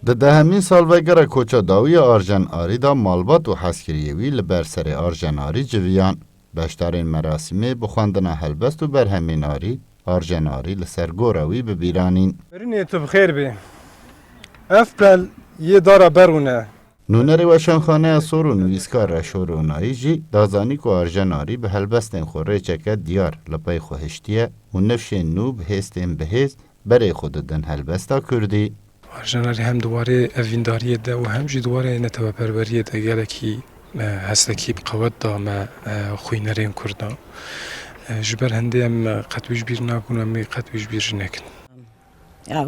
د دهمین سالوگره کوچا داوی آرژن آری دا مالبات و حسکریوی لبرسر آرژن آری جویان. بشترین مراسمه بخواندن هلبست و برهمین آری آرژن آری لسرگوروی ببیرانین. برینه تو بخیر بی. افپل یه دارا برونه. نونر وشانخانه سور و نویسکار رشورونایی جی دازانی که آرژن آری به هلبستن خوره چکت دیار لپای خوهشتیه و نفش نو بهستن بهست برای خود دن هلبستا کردی. آرژن آری هم دواره اوینداریه ده و هم جی دواره نتوه پروریه ده گلکی هستکی بقوت دا ما خوینرین کرده. جبر هنده هم قطویش بیر نکن و می قطویش بیر نکن.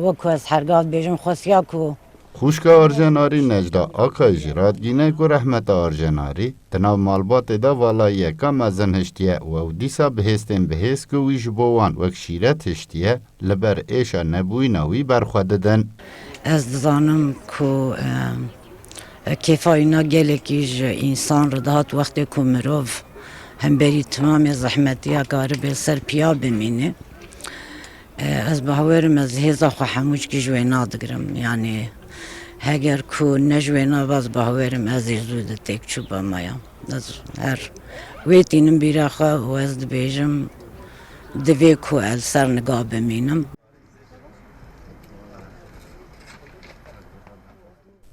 وکو از هرگاه بیجم خواستیا کو خوشک آرژن آری نجدا آکای جرادگینه که رحمت آرژن آری تناو مالبات دا والا یکا مزن هشتیه و دیسا بهستن بهست که ویش بوان وک شیرت هشتیه لبر ایشا نبوی نوی برخواددن. از دزانم کو کفاینا گلکیج انسان رو دهات وقتی که مروف هم بری تمام زحمتی ها کار به سر پیا بمینه از بهورم از هزا خو حموش کی جوینا دگرم یعنی هگر کو نجوینا باز بهورم از زود تک چوبا مایا از هر ویتینم بیراخه و از دبیجم دوی کو ال سر نگاه بمینم.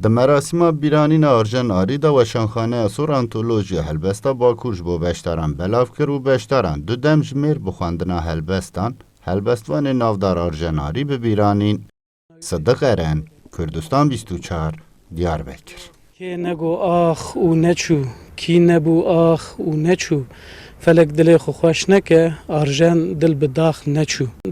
د مراسم بیرانین آرژن آری دا وشانخانه سور انتولوژی هلبستا باکورج بو بشتران بلاف کر و بشتران دو دم جمیر بخواندنا هلبستان هلبستوان نافدار آرژن آری ببیرانین. صدق ارن کردستان 24 دیاربکر. کی نگو آخ و نچو کی نبو آخ و نچو فلک دل خو خوش نکه آرژن دل بداخ نچو.